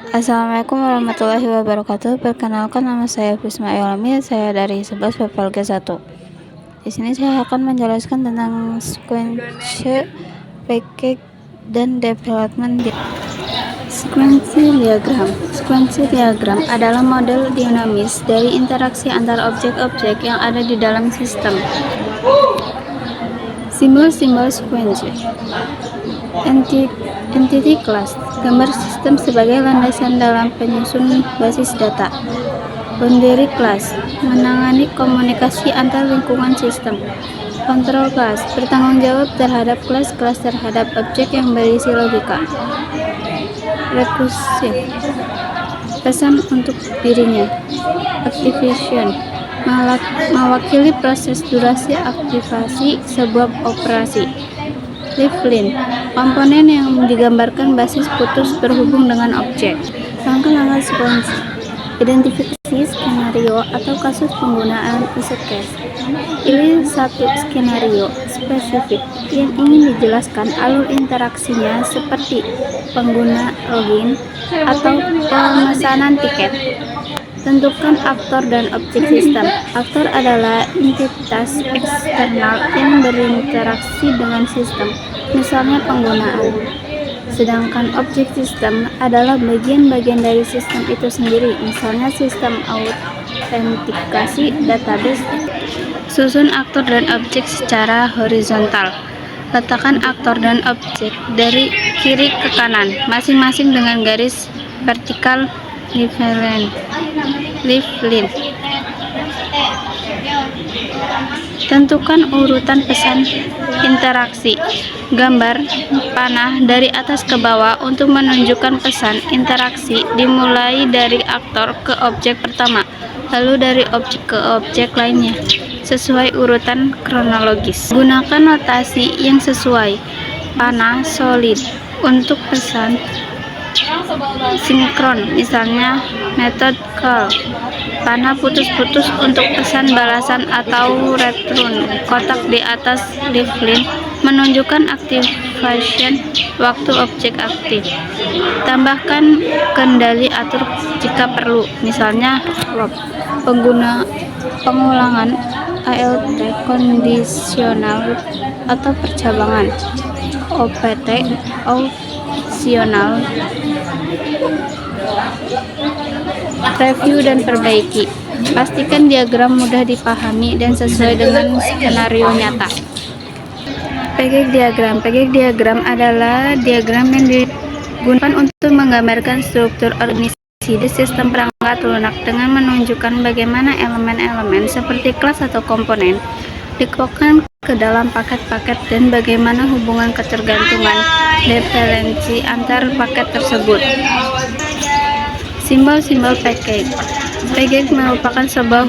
Assalamualaikum warahmatullahi wabarakatuh. Perkenalkan, nama saya Fisma Aylami. Saya dari 11 PPLG 1. Di sini saya akan menjelaskan tentang sequence, package, dan development. Sequence diagram. Sequence diagram adalah model dinamis dari interaksi antar objek-objek yang ada di dalam sistem. Simbol-simbol sequence. Entity class, gambar sistem sebagai landasan dalam penyusun basis data. Boundary class, menangani komunikasi antar lingkungan sistem. Control class, bertanggung jawab terhadap kelas-kelas terhadap objek yang berisi logika. Recursive, pesan untuk dirinya. Activation, mewakili proses durasi aktivasi sebuah operasi. Leaf-lin, komponen yang digambarkan basis putus berhubung dengan objek. Langkah-langkah sequence. Identifikasi skenario atau kasus penggunaan use case. Pilih satu skenario spesifik yang ingin dijelaskan alur interaksinya seperti pengguna login atau pemesanan tiket. Tentukan aktor dan objek sistem. Aktor adalah entitas eksternal yang berinteraksi dengan sistem, misalnya penggunaan. Sedangkan objek sistem adalah bagian-bagian dari sistem itu sendiri, misalnya sistem autentikasi database. Susun aktor dan objek secara horizontal. Letakkan aktor dan objek dari kiri ke kanan, masing-masing dengan garis vertikal leaf-lin. Tentukan urutan pesan interaksi. Gambar panah dari atas ke bawah untuk menunjukkan pesan interaksi, dimulai dari aktor ke objek pertama, lalu dari objek ke objek lainnya, sesuai urutan kronologis. Gunakan notasi yang sesuai. Panah solid untuk pesan sinkron, misalnya method call. Panah putus-putus untuk pesan balasan atau return. Kotak di atas leaf-lin menunjukkan activation waktu objek aktif. Tambahkan kendali atur jika perlu, misalnya loop. Pengulangan ALT kondisional atau percabangan. OPT opsional. Review dan perbaiki. Pastikan diagram mudah dipahami dan sesuai dengan skenario nyata. Package diagram. Package diagram adalah diagram yang digunakan untuk menggambarkan struktur organisasi di sistem perangkat lunak dengan menunjukkan bagaimana elemen-elemen seperti kelas atau komponen dikelompokkan ke dalam paket-paket dan bagaimana hubungan ketergantungan dependensi antar paket tersebut. Simbol-simbol package. Package merupakan sebuah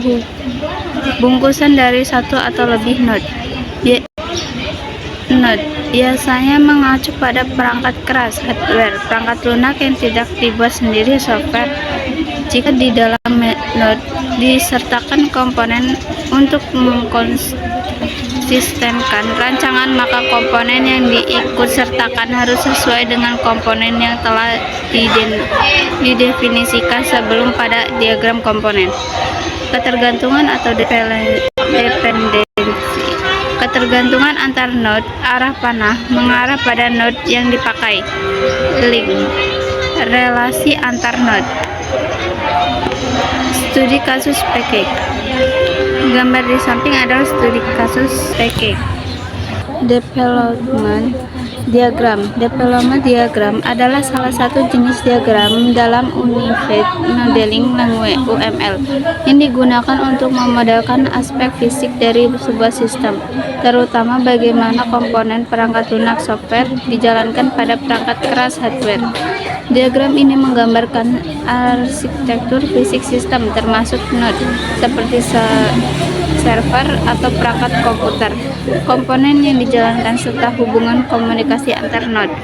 bungkusan dari satu atau lebih node. Biasanya mengacu pada perangkat keras hardware, perangkat lunak yang tidak dibuat sendiri software. Jika di dalam node disertakan komponen untuk mengkonsistenkan rancangan, maka komponen yang diikutsertakan harus sesuai dengan komponen yang telah didefinisikan sebelum pada diagram komponen. Ketergantungan atau dependensi. Ketergantungan antar node, arah panah mengarah pada node yang dipakai. Link, relasi antar node. Studi kasus package. Gambar di samping adalah studi kasus package. Development diagram. Development diagram adalah salah satu jenis diagram dalam Unified Modeling Language (UML) yang digunakan untuk memodelkan aspek fisik dari sebuah sistem, terutama bagaimana komponen perangkat lunak software dijalankan pada perangkat keras hardware. Diagram ini menggambarkan arsitektur fisik sistem termasuk node seperti server atau perangkat komputer, komponen yang dijalankan serta hubungan komunikasi antar node.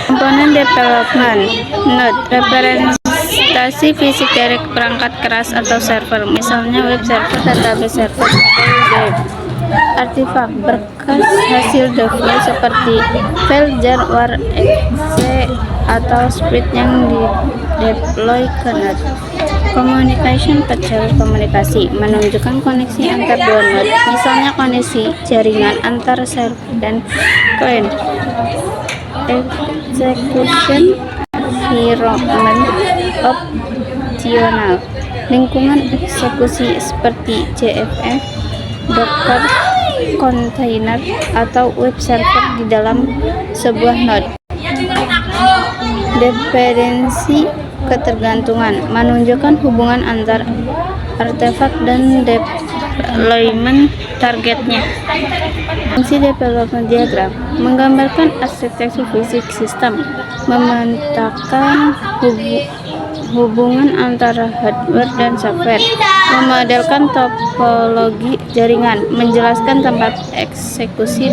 Komponen development node, representasi fisik dari perangkat keras atau server, misalnya web server, database server, web. Artifak, berkas hasil download seperti file jar war exe atau script yang dideploy ke node. Communication pecel komunikasi menunjukkan koneksi antar dua node, misalnya koneksi jaringan antar server dan klien. Execution environment optional lingkungan eksekusi seperti JVM, Docker, container, atau web server di dalam sebuah node. Dependensi ketergantungan menunjukkan hubungan antar artefak dan deployment targetnya. Fungsi development diagram menggambarkan arsitektur fisik sistem, memetakan hubungan antara hardware dan software, memodelkan topologi jaringan, menjelaskan tempat eksekusi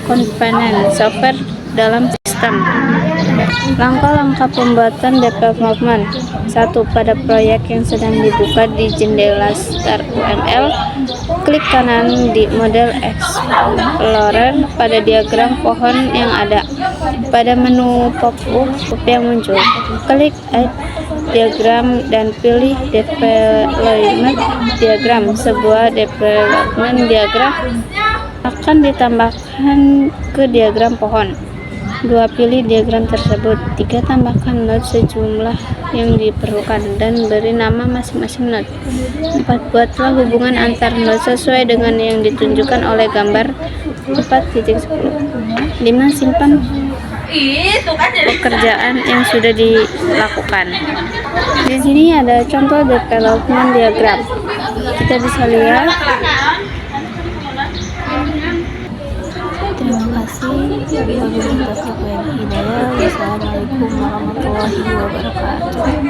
komponen software dalam sistem. Langkah-langkah pembuatan development. 1. Pada proyek yang sedang dibuka di jendela Start UML, klik kanan di model Explorer pada diagram pohon yang ada. Pada menu pop-up yang muncul, klik Add Diagram dan pilih Development Diagram. Sebuah development diagram akan ditambahkan ke diagram pohon. 2. Pilih diagram tersebut. 3. Tambahkan node sejumlah yang diperlukan dan beri nama masing-masing node. 4. Buatlah hubungan antar node sesuai dengan yang ditunjukkan oleh gambar 4.10. 5. Simpan pekerjaan yang sudah dilakukan. Di sini ada contoh development diagram. Kita bisa lihat. Terima kasih. Wabillahi taufiq wal hidayah. Wassalamualaikum warahmatullahi wabarakatuh.